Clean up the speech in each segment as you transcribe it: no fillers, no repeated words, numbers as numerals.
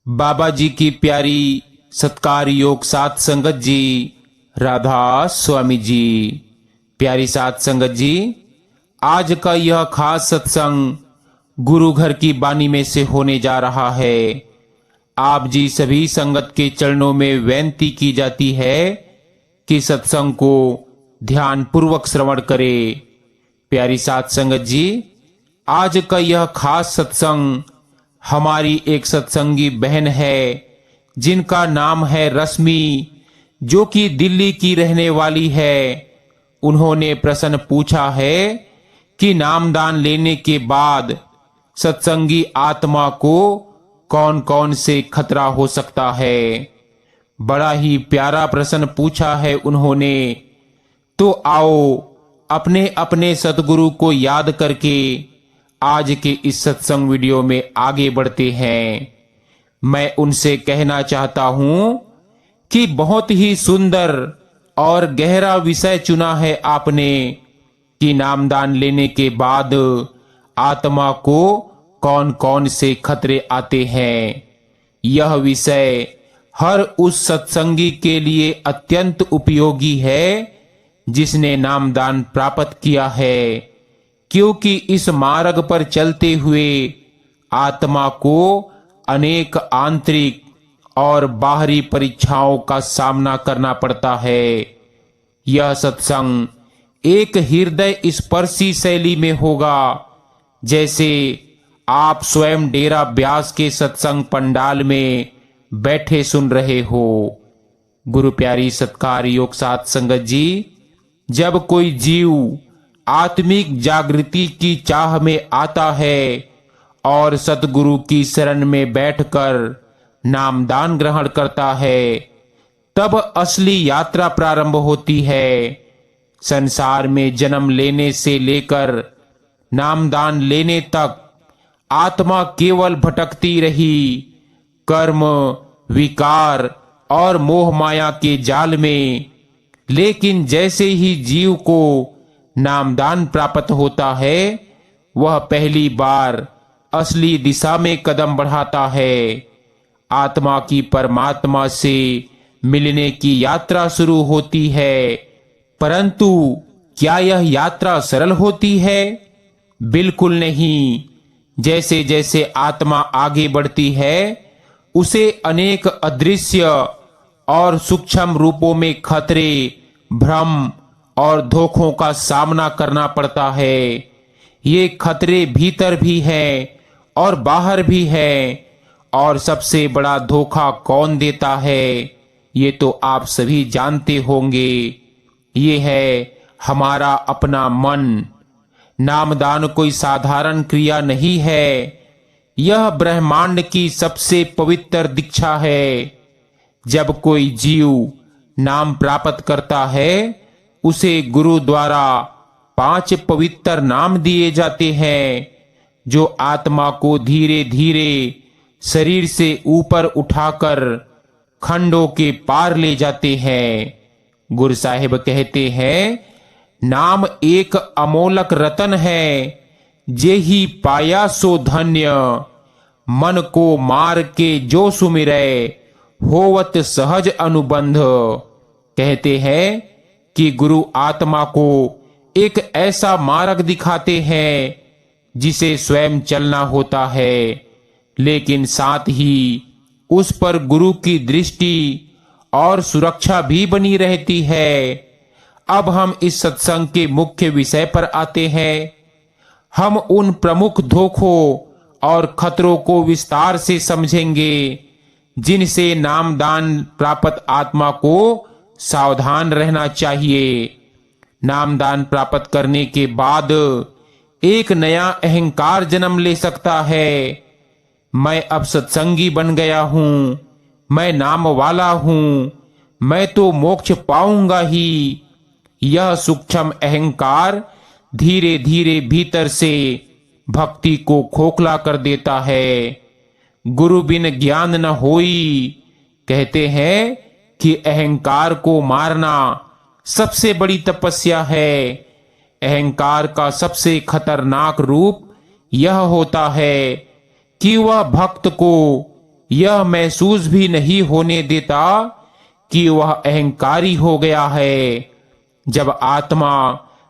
बाबा जी की प्यारी सत्कार योग सात संगत जी, राधा स्वामी जी। प्यारी सात संगत जी, आज का यह खास सत्संग गुरु घर की बानी में से होने जा रहा है। आप जी सभी संगत के चरणों में विनती की जाती है कि सत्संग को ध्यान पूर्वक श्रवण करें। प्यारी सात संगत जी, आज का यह खास सत्संग हमारी एक सत्संगी बहन है जिनका नाम है रश्मि, जो कि दिल्ली की रहने वाली है। उन्होंने प्रश्न पूछा है कि नामदान लेने के बाद सत्संगी आत्मा को कौन कौन से खतरा हो सकता है। बड़ा ही प्यारा प्रश्न पूछा है उन्होंने। तो आओ अपने अपने सतगुरु को याद करके आज के इस सत्संग वीडियो में आगे बढ़ते हैं। मैं उनसे कहना चाहता हूं कि बहुत ही सुंदर और गहरा विषय चुना है आपने कि नामदान लेने के बाद आत्मा को कौन कौन से खतरे आते हैं। यह विषय हर उस सत्संगी के लिए अत्यंत उपयोगी है जिसने नामदान प्राप्त किया है, क्योंकि इस मार्ग पर चलते हुए आत्मा को अनेक आंतरिक और बाहरी परीक्षाओं का सामना करना पड़ता है। यह सत्संग एक हृदय स्पर्शी शैली में होगा, जैसे आप स्वयं डेरा ब्यास के सत्संग पंडाल में बैठे सुन रहे हो। गुरु प्यारी सत्कार योग सात संगत जी, जब कोई जीव आत्मिक जागृति की चाह में आता है और सतगुरु की शरण में बैठकर नामदान ग्रहण करता है, तब असली यात्रा प्रारंभ होती है। संसार में जन्म लेने से लेकर नामदान लेने तक आत्मा केवल भटकती रही, कर्म, विकार और मोह माया के जाल में। लेकिन जैसे ही जीव को नामदान प्राप्त होता है, वह पहली बार असली दिशा में कदम बढ़ाता है। आत्मा की परमात्मा से मिलने की यात्रा शुरू होती है। परंतु क्या यह यात्रा सरल होती है? बिल्कुल नहीं। जैसे जैसे आत्मा आगे बढ़ती है, उसे अनेक अदृश्य और सूक्ष्म रूपों में खतरे, भ्रम और धोखों का सामना करना पड़ता है। ये खतरे भीतर भी हैं और बाहर भी हैं। और सबसे बड़ा धोखा कौन देता है, ये तो आप सभी जानते होंगे। ये है हमारा अपना मन। नामदान कोई साधारण क्रिया नहीं है, यह ब्रह्मांड की सबसे पवित्र दीक्षा है। जब कोई जीव नाम प्राप्त करता है, उसे गुरु द्वारा 5 पवित्र नाम दिए जाते हैं, जो आत्मा को धीरे धीरे शरीर से ऊपर उठाकर खंडों के पार ले जाते हैं। गुरु साहिब कहते हैं, नाम एक अमोलक रतन है, जेहि पाया सो धन्य। मन को मार के जो सुमिरै, होवत सहज अनुबंध। कहते हैं कि गुरु आत्मा को एक ऐसा मार्ग दिखाते हैं जिसे स्वयं चलना होता है, लेकिन साथ ही उस पर गुरु की दृष्टि और सुरक्षा भी बनी रहती है। अब हम इस सत्संग के मुख्य विषय पर आते हैं। हम उन प्रमुख धोखों और खतरों को विस्तार से समझेंगे जिनसे नामदान प्राप्त आत्मा को सावधान रहना चाहिए। नामदान प्राप्त करने के बाद एक नया अहंकार जन्म ले सकता है। मैं अब सत्संगी बन गया हूं, मैं नाम वाला हूं, मैं तो मोक्ष पाऊंगा ही। यह सूक्ष्म अहंकार धीरे धीरे भीतर से भक्ति को खोखला कर देता है। गुरु बिन ज्ञान न होई। कहते हैं कि अहंकार को मारना सबसे बड़ी तपस्या है। अहंकार का सबसे खतरनाक रूप यह होता है कि वह भक्त को यह महसूस भी नहीं होने देता कि वह अहंकारी हो गया है। जब आत्मा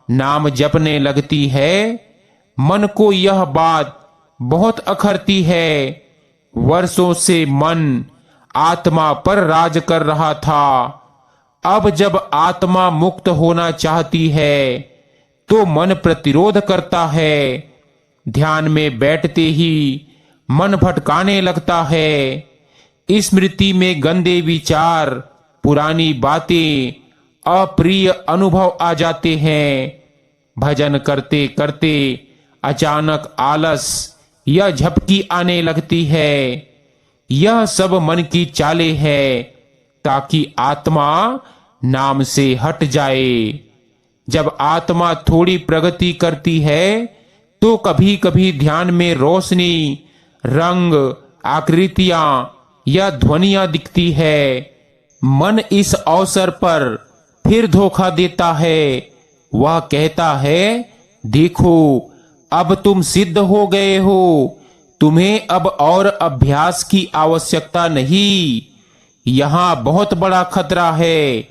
नाम जपने लगती है, मन को यह बात बहुत अखरती है। वर्षों से मन आत्मा पर राज कर रहा था। अब जब आत्मा मुक्त होना चाहती है तो मन प्रतिरोध करता है। ध्यान में बैठते ही मन भटकाने लगता है। स्मृति में गंदे विचार, पुरानी बातें, अप्रिय अनुभव आ जाते हैं। भजन करते करते अचानक आलस या झपकी आने लगती है। यह सब मन की चालें है ताकि आत्मा नाम से हट जाए। जब आत्मा थोड़ी प्रगति करती है तो कभी कभी ध्यान में रोशनी, रंग, आकृतियां या ध्वनियां दिखती है। मन इस अवसर पर फिर धोखा देता है। वह कहता है, देखो अब तुम सिद्ध हो गए हो, तुम्हें अब और अभ्यास की आवश्यकता नहीं। यहाँ बहुत बड़ा खतरा है।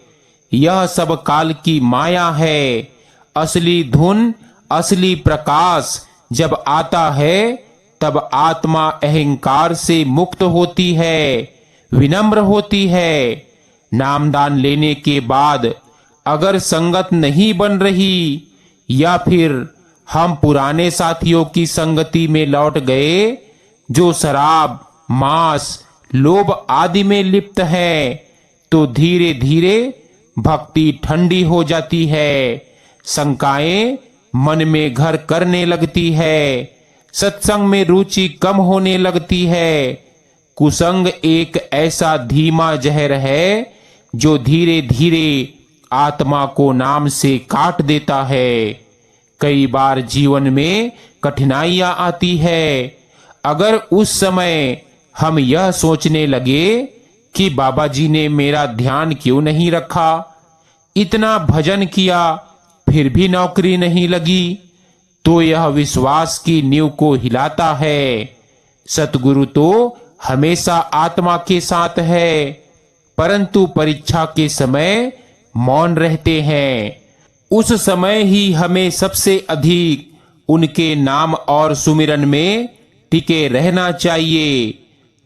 यह सब काल की माया है। असली धुन, असली प्रकाश जब आता है तब आत्मा अहंकार से मुक्त होती है, विनम्र होती है। नामदान लेने के बाद अगर संगत नहीं बन रही या फिर हम पुराने साथियों की संगति में लौट गए जो शराब, मांस, लोभ आदि में लिप्त है, तो धीरे धीरे भक्ति ठंडी हो जाती है। शंकाएं मन में घर करने लगती है। सत्संग में रुचि कम होने लगती है। कुसंग एक ऐसा धीमा जहर है जो धीरे धीरे आत्मा को नाम से काट देता है। कई बार जीवन में कठिनाइयां आती है। अगर उस समय हम यह सोचने लगे कि बाबा जी ने मेरा ध्यान क्यों नहीं रखा, इतना भजन किया फिर भी नौकरी नहीं लगी, तो यह विश्वास की नींव को हिलाता है। सतगुरु तो हमेशा आत्मा के साथ है, परंतु परीक्षा के समय मौन रहते हैं। उस समय ही हमें सबसे अधिक उनके नाम और सुमिरन में टिके रहना चाहिए।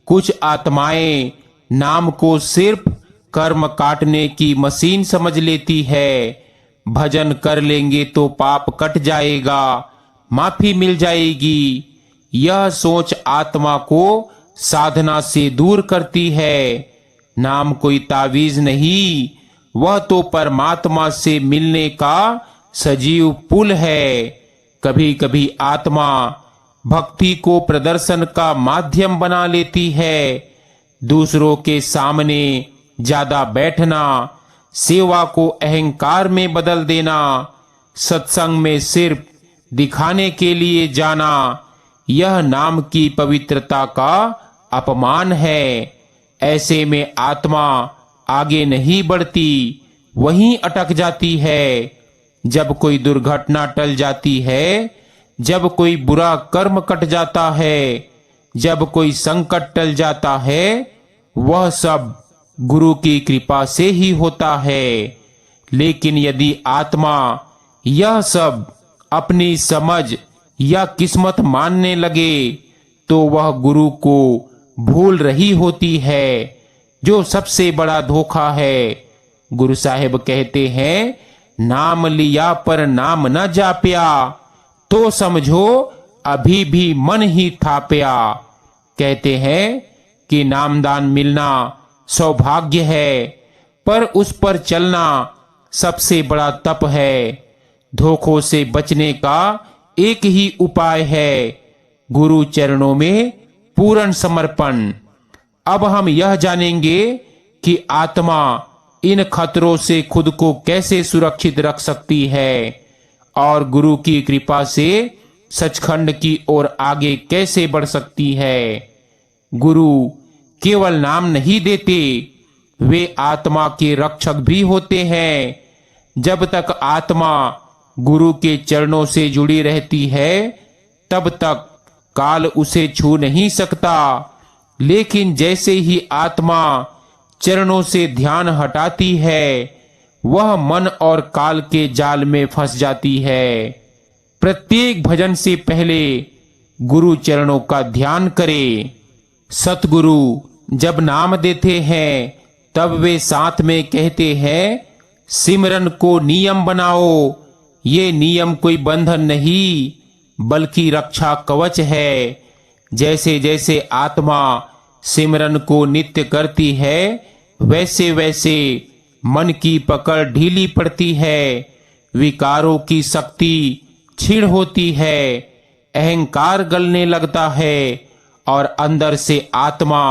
कुछ आत्माएं नाम को सिर्फ कर्म काटने की मशीन समझ लेती है। भजन कर लेंगे तो पाप कट जाएगा, माफी मिल जाएगी। यह सोच आत्मा को साधना से दूर करती है। नाम कोई तावीज नहीं, वह तो परमात्मा से मिलने का सजीव पुल है। कभी कभी आत्मा भक्ति को प्रदर्शन का माध्यम बना लेती है। दूसरों के सामने ज्यादा बैठना, सेवा को अहंकार में बदल देना, सत्संग में सिर्फ दिखाने के लिए जाना, यह नाम की पवित्रता का अपमान है। ऐसे में आत्मा आगे नहीं बढ़ती, वहीं अटक जाती है। जब कोई दुर्घटना टल जाती है, जब कोई बुरा कर्म कट जाता है, जब कोई संकट टल जाता है, वह सब गुरु की कृपा से ही होता है। लेकिन यदि आत्मा यह सब अपनी समझ या किस्मत मानने लगे तो वह गुरु को भूल रही होती है, जो सबसे बड़ा धोखा है। गुरु साहिब कहते हैं, नाम लिया पर नाम न जाप्या, तो समझो अभी भी मन ही थाप्या। कहते हैं कि नामदान मिलना सौभाग्य है, पर उस पर चलना सबसे बड़ा तप है। धोखों से बचने का एक ही उपाय है, गुरु चरणों में पूर्ण समर्पण। अब हम यह जानेंगे कि आत्मा इन खतरों से खुद को कैसे सुरक्षित रख सकती है और गुरु की कृपा से सचखंड की ओर आगे कैसे बढ़ सकती है। गुरु केवल नाम नहीं देते, वे आत्मा के रक्षक भी होते हैं। जब तक आत्मा गुरु के चरणों से जुड़ी रहती है, तब तक काल उसे छू नहीं सकता। लेकिन जैसे ही आत्मा चरणों से ध्यान हटाती है वह मन और काल के जाल में फंस जाती है। प्रत्येक भजन से पहले गुरु चरणों का ध्यान करें। सतगुरु जब नाम देते हैं तब वे साथ में कहते हैं, सिमरन को नियम बनाओ। ये नियम कोई बंधन नहीं बल्कि रक्षा कवच है। जैसे जैसे आत्मा सिमरन को नित्य करती है वैसे वैसे मन की पकड़ ढीली पड़ती है, विकारों की शक्ति क्षीण होती है, अहंकार गलने लगता है और अंदर से आत्मा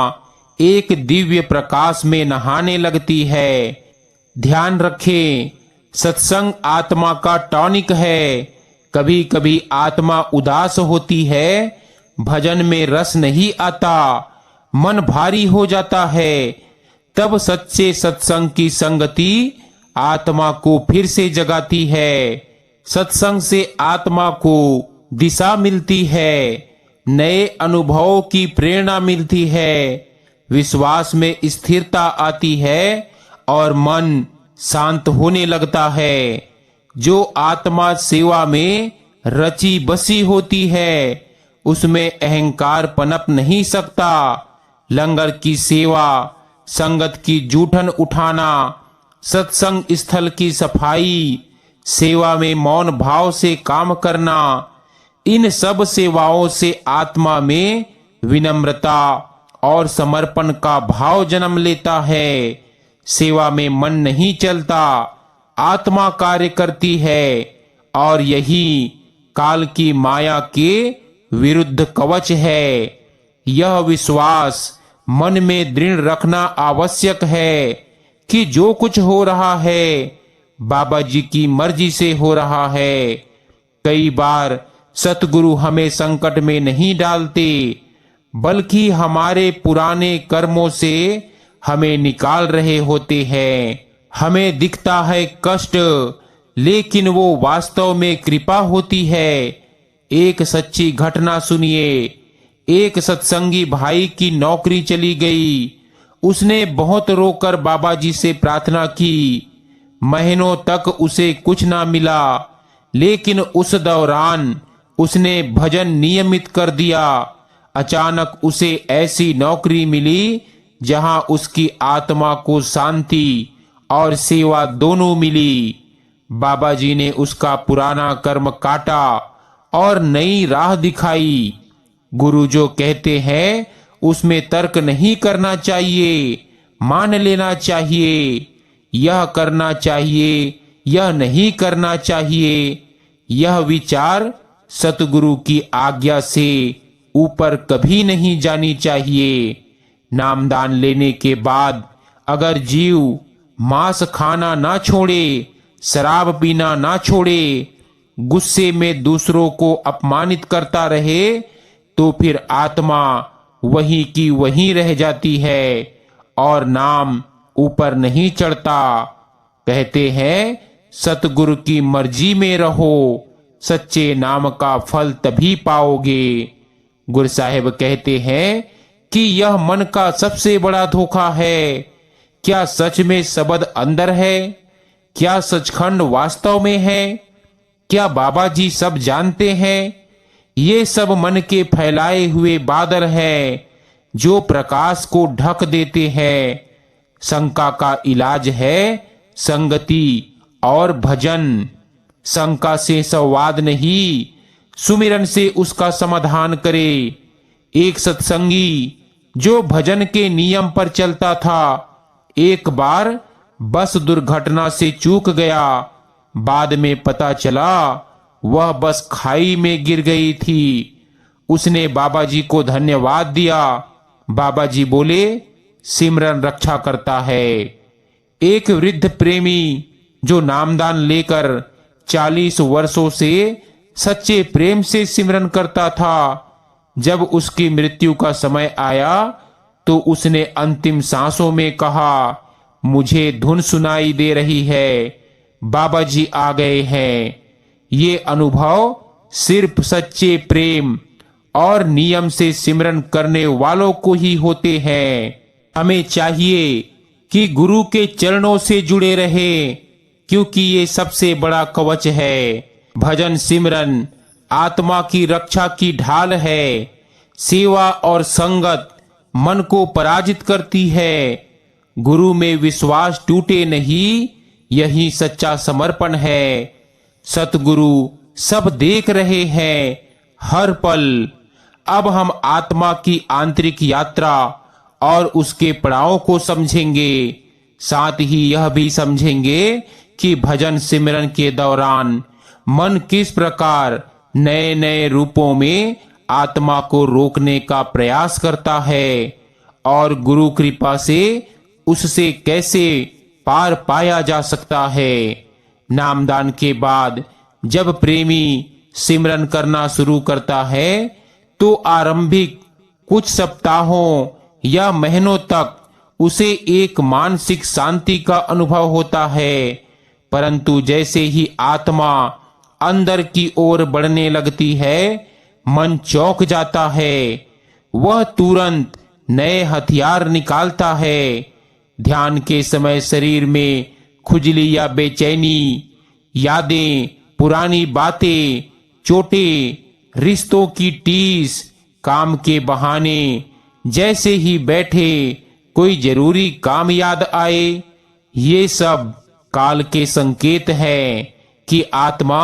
एक दिव्य प्रकाश में नहाने लगती है। ध्यान रखें, सत्संग आत्मा का टॉनिक है। कभी कभी आत्मा उदास होती है, भजन में रस नहीं आता, मन भारी हो जाता है। तब सच्चे सत्संग की संगति आत्मा को फिर से जगाती है। सत्संग से आत्मा को दिशा मिलती है, नए अनुभवों की प्रेरणा मिलती है, विश्वास में स्थिरता आती है और मन शांत होने लगता है। जो आत्मा सेवा में रची बसी होती है उसमें अहंकार पनप नहीं सकता। लंगर की सेवा, संगत की जूठन उठाना, सत्संग स्थल की सफाई, सेवा में मौन भाव से काम करना, इन सब सेवाओं से आत्मा में विनम्रता और समर्पण का भाव जन्म लेता है। सेवा में मन नहीं चलता, आत्मा कार्य करती है और यही काल की माया के विरुद्ध कवच है। यह विश्वास मन में दृढ़ रखना आवश्यक है कि जो कुछ हो रहा है बाबा जी की मर्जी से हो रहा है। कई बार सतगुरु हमें संकट में नहीं डालते बल्कि हमारे पुराने कर्मों से हमें निकाल रहे होते हैं। हमें दिखता है कष्ट, लेकिन वो वास्तव में कृपा होती है। एक सच्ची घटना सुनिए। एक सत्संगी भाई की नौकरी चली गई। उसने बहुत रोकर बाबा जी से प्रार्थना की। महीनों तक उसे कुछ ना मिला, लेकिन उस दौरान उसने भजन नियमित कर दिया। अचानक उसे ऐसी नौकरी मिली जहां उसकी आत्मा को शांति और सेवा दोनों मिली। बाबा जी ने उसका पुराना कर्म काटा और नई राह दिखाई। गुरु जो कहते हैं उसमें तर्क नहीं करना चाहिए, मान लेना चाहिए। यह करना चाहिए, यह नहीं करना चाहिए। यह विचार सतगुरु की आज्ञा से ऊपर कभी नहीं जानी चाहिए। नामदान लेने के बाद अगर जीव मांस खाना ना छोड़े, शराब पीना ना छोड़े, गुस्से में दूसरों को अपमानित करता रहे तो फिर आत्मा वहीं की वहीं रह जाती है और नाम ऊपर नहीं चढ़ता। कहते हैं सतगुरु की मर्जी में रहो, सच्चे नाम का फल तभी पाओगे। गुरु साहिब कहते हैं कि यह मन का सबसे बड़ा धोखा है। क्या सच में शब्द अंदर है? क्या सचखंड वास्तव में है? क्या बाबा जी सब जानते हैं? ये सब मन के फैलाए हुए बादल हैं जो प्रकाश को ढक देते हैं। शंका का इलाज है संगति और भजन। शंका से संवाद नहीं, सुमिरन से उसका समाधान करे। एक सत्संगी जो भजन के नियम पर चलता था, एक बार बस दुर्घटना से चूक गया। बाद में पता चला वह बस खाई में गिर गई थी। उसने बाबा जी को धन्यवाद दिया। बाबा जी बोले, सिमरन रक्षा करता है। एक वृद्ध प्रेमी जो नामदान लेकर 40 वर्षों से सच्चे प्रेम से सिमरन करता था, जब उसकी मृत्यु का समय आया तो उसने अंतिम सांसों में कहा, मुझे धुन सुनाई दे रही है, बाबा जी आ गए हैं। ये अनुभव सिर्फ सच्चे प्रेम और नियम से सिमरन करने वालों को ही होते हैं। हमें चाहिए कि गुरु के चरणों से जुड़े रहे, क्योंकि ये सबसे बड़ा कवच है। भजन सिमरन आत्मा की रक्षा की ढाल है। सेवा और संगत मन को पराजित करती है। गुरु में विश्वास टूटे नहीं, यही सच्चा समर्पण है। सतगुरु सब देख रहे हैं हर पल। अब हम आत्मा की आंतरिक यात्रा और उसके पड़ाव को समझेंगे। साथ ही यह भी समझेंगे कि भजन सिमरन के दौरान मन किस प्रकार नए नए रूपों में आत्मा को रोकने का प्रयास करता है और गुरु कृपा से उससे कैसे पार पाया जा सकता है। नामदान के बाद जब प्रेमी सिमरन करना शुरू करता है तो आरंभिक कुछ सप्ताहों या महीनों तक उसे एक मानसिक शांति का अनुभव होता है, परंतु जैसे ही आत्मा अंदर की ओर बढ़ने लगती है, मन चौंक जाता है। वह तुरंत नए हथियार निकालता है। ध्यान के समय शरीर में खुजली या बेचैनी, यादें, पुरानी बातें, चोटें, रिश्तों की टीस, काम के बहाने, जैसे ही बैठे कोई जरूरी काम याद आए, ये सब काल के संकेत हैं कि आत्मा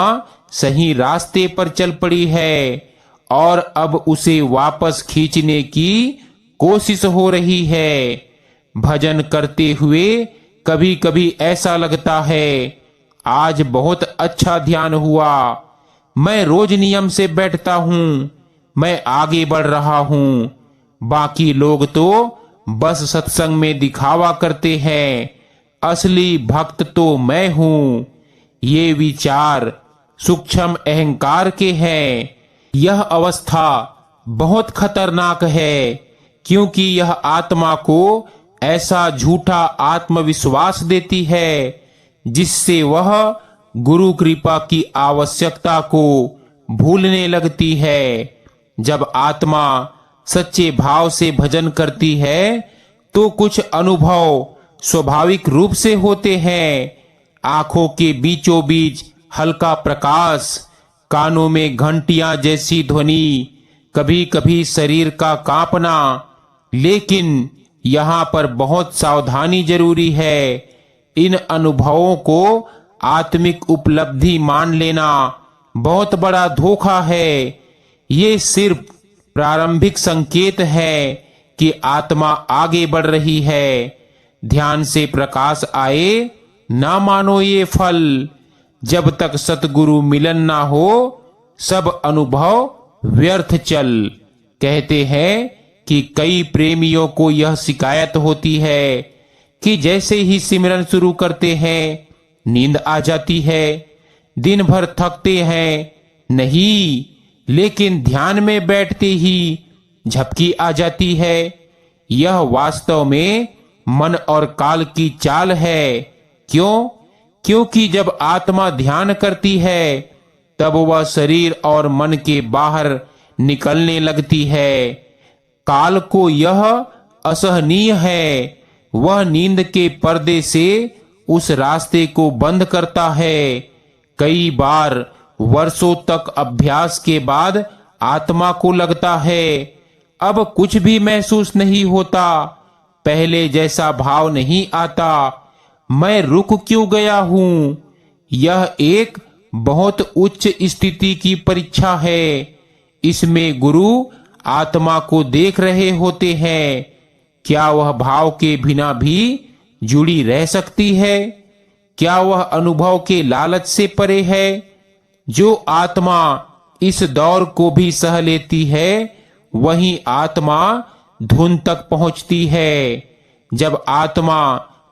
सही रास्ते पर चल पड़ी है और अब उसे वापस खींचने की कोशिश हो रही है। भजन करते हुए कभी कभी ऐसा लगता है आज बहुत अच्छा ध्यान हुआ, मैं रोज नियम से बैठता हूँ, मैं आगे बढ़ रहा हूँ। बाकी लोग तो बस सत्संग में दिखावा करते हैं, असली भक्त तो मैं हूँ। ये विचार सूक्ष्म अहंकार के हैं। यह अवस्था बहुत खतरनाक है, क्योंकि यह आत्मा को ऐसा झूठा आत्मविश्वास देती है जिससे वह गुरु कृपा की आवश्यकता को भूलने लगती है। जब आत्मा सच्चे भाव से भजन करती है तो कुछ अनुभव स्वाभाविक रूप से होते हैं। आंखों के बीचों बीच हल्का प्रकाश, कानों में घंटियां जैसी ध्वनि, कभी कभी शरीर का कांपना। लेकिन यहाँ पर बहुत सावधानी जरूरी है। इन अनुभवों को आत्मिक उपलब्धि मान लेना बहुत बड़ा धोखा है। ये सिर्फ प्रारंभिक संकेत है कि आत्मा आगे बढ़ रही है। ध्यान से प्रकाश आए, ना मानो ये फल। जब तक सतगुरु मिलन ना हो, सब अनुभव व्यर्थ चल। कहते हैं कि कई प्रेमियों को यह शिकायत होती है कि जैसे ही सिमरन शुरू करते हैं नींद आ जाती है, दिन भर थकते हैं। नहीं, लेकिन ध्यान में बैठते ही झपकी आ जाती है। यह वास्तव में मन और काल की चाल है। क्यों? क्योंकि जब आत्मा ध्यान करती है तब वह शरीर और मन के बाहर निकलने लगती है। काल को यह असहनीय है। वह नींद के पर्दे से उस रास्ते को बंद करता है। कई बार वर्षों तक अभ्यास के बाद आत्मा को लगता है अब कुछ भी महसूस नहीं होता, पहले जैसा भाव नहीं आता, मैं रुक क्यों गया हूँ। यह एक बहुत उच्च स्थिति की परीक्षा है। इसमें गुरु आत्मा को देख रहे होते हैं, क्या वह भाव के बिना भी जुड़ी रह सकती है? क्या वह अनुभव के लालच से परे है? जो आत्मा इस दौर को भी सह लेती है, वही आत्मा धुन तक पहुंचती है। जब आत्मा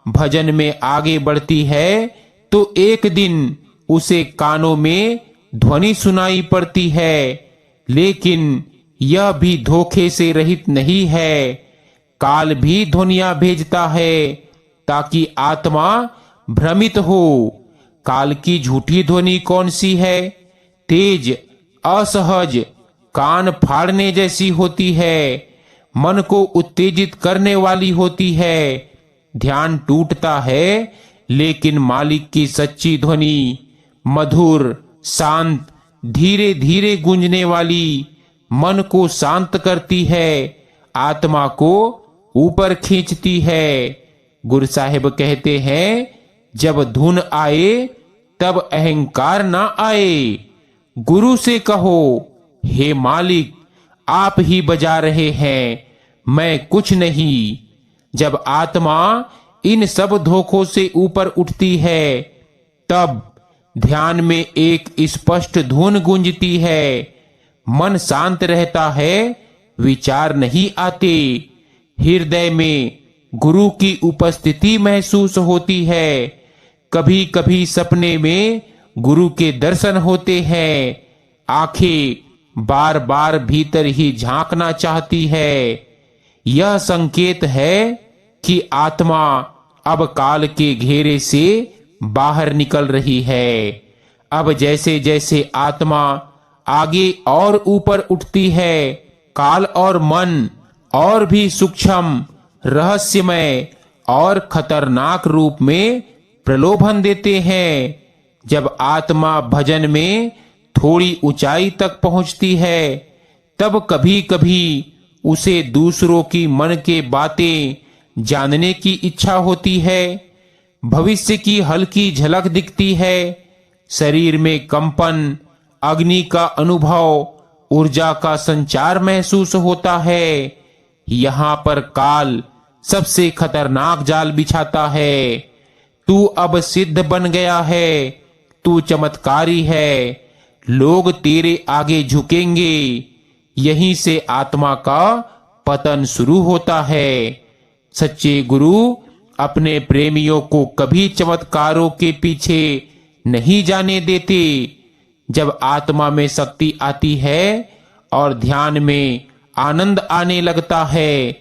भजन में आगे बढ़ती है तो एक दिन उसे कानों में ध्वनि सुनाई पड़ती है, लेकिन यह भी धोखे से रहित नहीं है। काल भी ध्वनियां भेजता है ताकि आत्मा भ्रमित हो। काल की झूठी ध्वनि कौन सी है? तेज, असहज, कान फाड़ने जैसी होती है, मन को उत्तेजित करने वाली होती है। ध्यान टूटता है, लेकिन मालिक की सच्ची ध्वनि मधुर, शांत, धीरे धीरे गूंजने वाली मन को शांत करती है, आत्मा को ऊपर खींचती है। गुरु साहिब कहते हैं, जब धुन आए तब अहंकार ना आए। गुरु से कहो, हे मालिक, आप ही बजा रहे हैं, मैं कुछ नहीं। जब आत्मा इन सब धोखों से ऊपर उठती है, तब ध्यान में एक स्पष्ट धुन गूंजती है। मन शांत रहता है, विचार नहीं आते। हृदय में गुरु की उपस्थिति महसूस होती है। कभी कभी सपने में गुरु के दर्शन होते हैं। आंखें बार बार भीतर ही झांकना चाहती है। यह संकेत है कि आत्मा अब काल के घेरे से बाहर निकल रही है। अब जैसे जैसे आत्मा आगे और ऊपर उठती है, काल और मन और भी सूक्ष्म, रहस्यमय और खतरनाक रूप में प्रलोभन देते हैं। जब आत्मा भजन में थोड़ी ऊंचाई तक पहुंचती है, तब कभी कभी उसे दूसरों की मन के बातें जानने की इच्छा होती है। भविष्य की हल्की झलक दिखती है। शरीर में कंपन, अग्नि का अनुभव, ऊर्जा का संचार महसूस होता है। यहाँ पर काल सबसे खतरनाक जाल बिछाता है। तू अब सिद्ध बन गया है, तू चमत्कारी है, लोग तेरे आगे झुकेंगे। यहीं से आत्मा का पतन शुरू होता है। सच्चे गुरु अपने प्रेमियों को कभी चमत्कारों के पीछे नहीं जाने देते। जब आत्मा में शक्ति आती है और ध्यान में आनंद आने लगता है,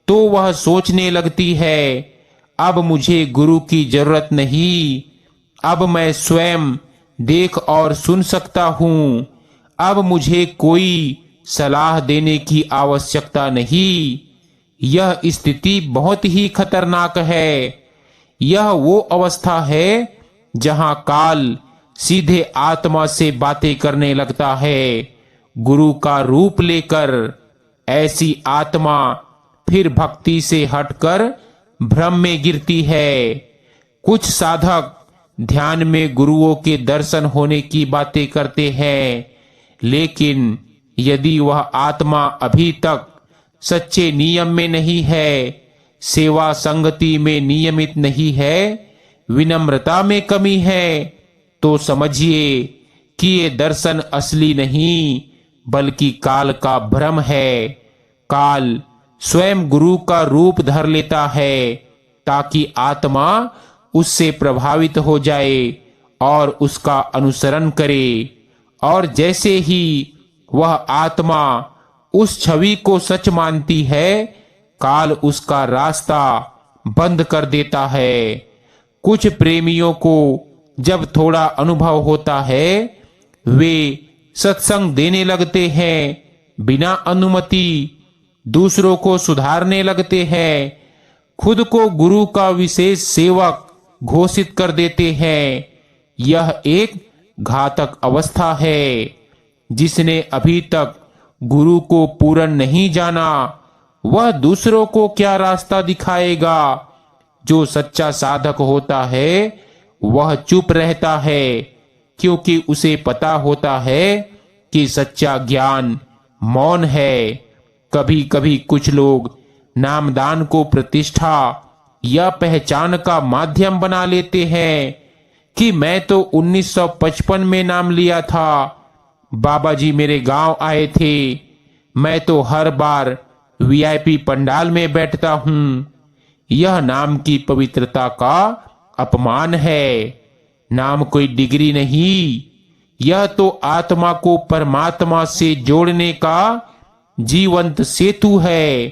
तो वह सोचने लगती है, अब मुझे गुरु की जरूरत नहीं, अब मैं स्वयं देख और सुन सकता हूं। अब मुझे कोई सलाह देने की आवश्यकता नहीं। यह स्थिति बहुत ही खतरनाक है। यह वो अवस्था है जहां काल सीधे आत्मा से बातें करने लगता है, गुरु का रूप लेकर। ऐसी आत्मा फिर भक्ति से हटकर भ्रम में गिरती है। कुछ साधक ध्यान में गुरुओं के दर्शन होने की बातें करते हैं, लेकिन यदि वह आत्मा अभी तक सच्चे नियम में नहीं है, सेवा संगति में नियमित नहीं है, विनम्रता में कमी है, तो समझिए कि ये दर्शन असली नहीं बल्कि काल का भ्रम है। काल स्वयं गुरु का रूप धर लेता है ताकि आत्मा उससे प्रभावित हो जाए और उसका अनुसरण करे। और जैसे ही वह आत्मा उस छवि को सच मानती है, काल उसका रास्ता बंद कर देता है। कुछ प्रेमियों को जब थोड़ा अनुभव होता है, वे सत्संग देने लगते हैं, बिना अनुमति दूसरों को सुधारने लगते हैं, खुद को गुरु का विशेष सेवक घोषित कर देते हैं। यह एक घातक अवस्था है। जिसने अभी तक गुरु को पूर्ण नहीं जाना, वह दूसरों को क्या रास्ता दिखाएगा। जो सच्चा साधक होता है वह चुप रहता है, क्योंकि उसे पता होता है कि सच्चा ज्ञान मौन है। कभी कभी कुछ लोग नामदान को प्रतिष्ठा या पहचान का माध्यम बना लेते हैं कि मैं तो 1955 में नाम लिया था, बाबा जी मेरे गांव आए थे, मैं तो हर बार वीआईपी पंडाल में बैठता हूं। यह नाम की पवित्रता का अपमान है। नाम कोई डिग्री नहीं, यह तो आत्मा को परमात्मा से जोड़ने का जीवंत सेतु है।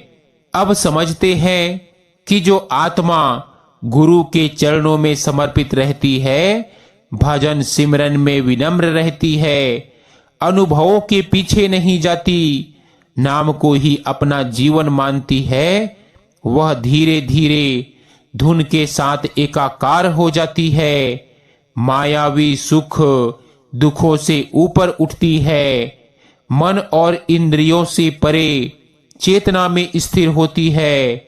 अब समझते हैं कि जो आत्मा गुरु के चरणों में समर्पित रहती है, भजन सिमरन में विनम्र रहती है, अनुभवों के पीछे नहीं जाती, नाम को ही अपना जीवन मानती है, वह धीरे धीरे धुन के साथ एकाकार हो जाती है। मायावी सुख दुखों से ऊपर उठती है, मन और इंद्रियों से परे चेतना में स्थिर होती है,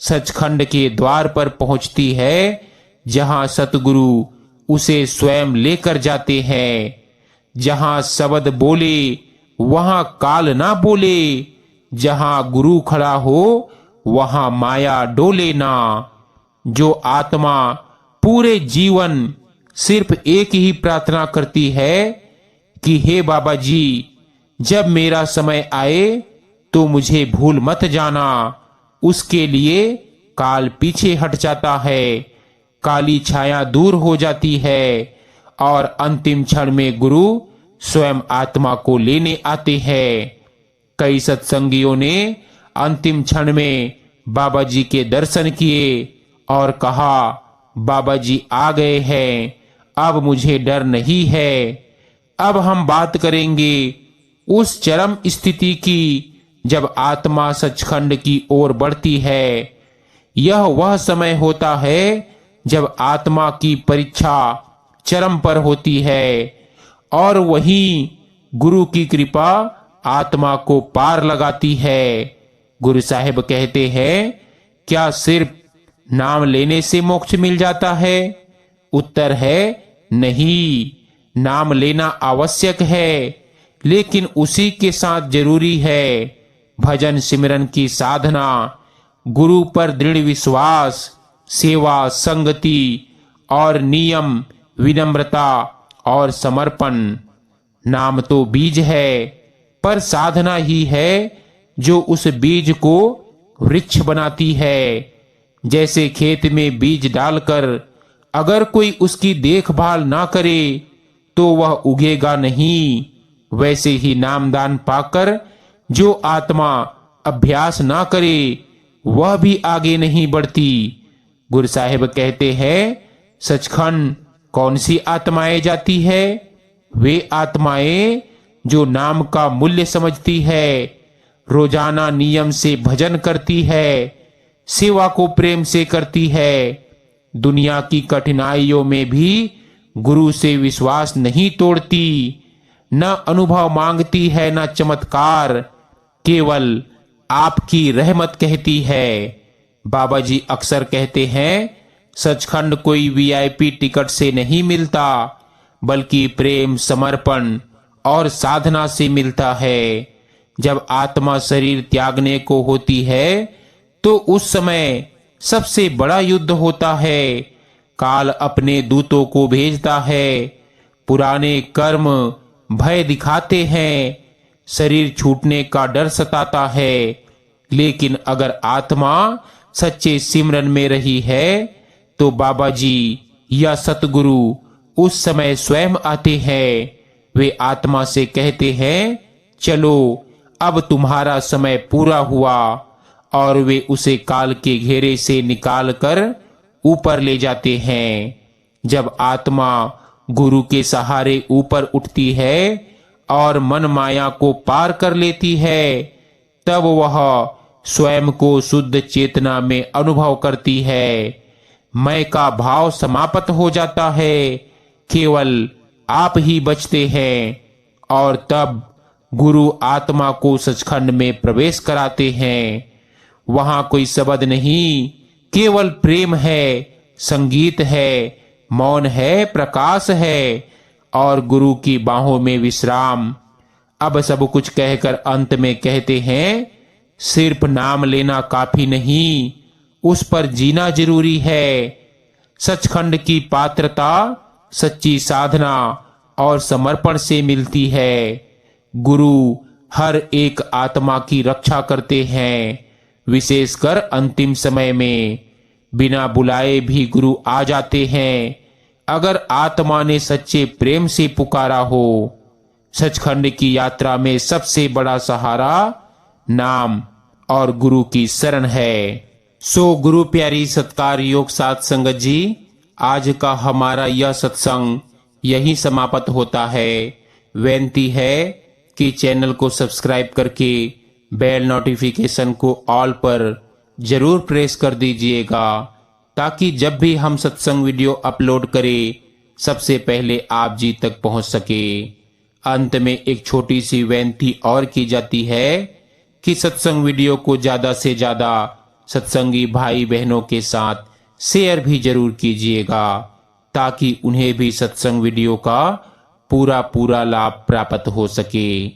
सचखंड के द्वार पर पहुंचती है, जहां सतगुरु उसे स्वयं लेकर जाते हैं। जहां शब्द बोले वहां काल ना बोले, जहां गुरु खड़ा हो वहां माया डोले ना। जो आत्मा पूरे जीवन सिर्फ एक ही प्रार्थना करती है कि हे बाबा जी, जब मेरा समय आए तो मुझे भूल मत जाना, उसके लिए काल पीछे हट जाता है, काली छाया दूर हो जाती है और अंतिम क्षण में गुरु स्वयं आत्मा को लेने आते हैं। कई सत्संगियों ने अंतिम क्षण में बाबा जी के दर्शन किए और कहा, बाबा जी आ गए हैं, अब मुझे डर नहीं है। अब हम बात करेंगे उस चरम स्थिति की जब आत्मा सचखंड की ओर बढ़ती है। यह वह समय होता है जब आत्मा की परीक्षा चरम पर होती है और वहीं गुरु की कृपा आत्मा को पार लगाती है। गुरु साहिब कहते हैं, क्या सिर्फ नाम लेने से मोक्ष मिल जाता है? उत्तर है नहीं। नाम लेना आवश्यक है, लेकिन उसी के साथ जरूरी है भजन सिमरन की साधना, गुरु पर दृढ़ विश्वास, सेवा, संगति और नियम, विनम्रता और समर्पण। नाम तो बीज है, पर साधना ही है जो उस बीज को वृक्ष बनाती है। जैसे खेत में बीज डालकर अगर कोई उसकी देखभाल ना करे तो वह उगेगा नहीं, वैसे ही नामदान पाकर जो आत्मा अभ्यास ना करे वह भी आगे नहीं बढ़ती। गुरु साहिब कहते हैं, सचखंड कौन सी आत्माएं जाती है? वे आत्माएं जो नाम का मूल्य समझती है, रोजाना नियम से भजन करती है, सेवा को प्रेम से करती है, दुनिया की कठिनाइयों में भी गुरु से विश्वास नहीं तोड़ती, न अनुभव मांगती है न चमत्कार, केवल आपकी रहमत कहती है। बाबा जी अक्सर कहते हैं, सचखंड कोई वीआईपी टिकट से नहीं मिलता, बल्कि प्रेम, समर्पण और साधना से मिलता है। जब आत्मा शरीर त्यागने को होती है तो उस समय सबसे बड़ा युद्ध होता है। काल अपने दूतों को भेजता है, पुराने कर्म भय दिखाते हैं, शरीर छूटने का डर सताता है। लेकिन अगर आत्मा सच्चे सिमरन में रही है तो बाबा जी या सतगुरु उस समय स्वयं आते हैं। वे आत्मा से कहते हैं, चलो अब तुम्हारा समय पूरा हुआ, और वे उसे काल के घेरे से निकालकर ऊपर ले जाते हैं। जब आत्मा गुरु के सहारे ऊपर उठती है और मन माया को पार कर लेती है, तब वह स्वयं को शुद्ध चेतना में अनुभव करती है। मैं का भाव समाप्त हो जाता है, केवल आप ही बचते हैं, और तब गुरु आत्मा को सचखंड में प्रवेश कराते हैं। वहां कोई शब्द नहीं, केवल प्रेम है, संगीत है, मौन है, प्रकाश है और गुरु की बाहों में विश्राम। अब सब कुछ कहकर अंत में कहते हैं, सिर्फ नाम लेना काफी नहीं, उस पर जीना जरूरी है। सचखंड की पात्रता सच्ची साधना और समर्पण से मिलती है। गुरु हर एक आत्मा की रक्षा करते हैं, विशेषकर अंतिम समय में बिना बुलाए भी गुरु आ जाते हैं, अगर आत्मा ने सच्चे प्रेम से पुकारा हो। सचखंड की यात्रा में सबसे बड़ा सहारा नाम और गुरु की शरण है। सो गुरु प्यारी सत्कार योग साथ संगत जी, आज का हमारा यह सत्संग यही समाप्त होता है। बेनती है कि चैनल को सब्सक्राइब करके बेल नोटिफिकेशन को ऑल पर जरूर प्रेस कर दीजिएगा, ताकि जब भी हम सत्संग वीडियो अपलोड करें सबसे पहले आप जी तक पहुंच सके। अंत में एक छोटी सी बेनती और की जाती है कि सत्संग वीडियो को ज्यादा से ज्यादा सत्संगी भाई बहनों के साथ शेयर भी जरूर कीजिएगा, ताकि उन्हें भी सत्संग वीडियो का पूरा लाभ प्राप्त हो सके।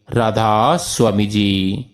राधा स्वामी जी।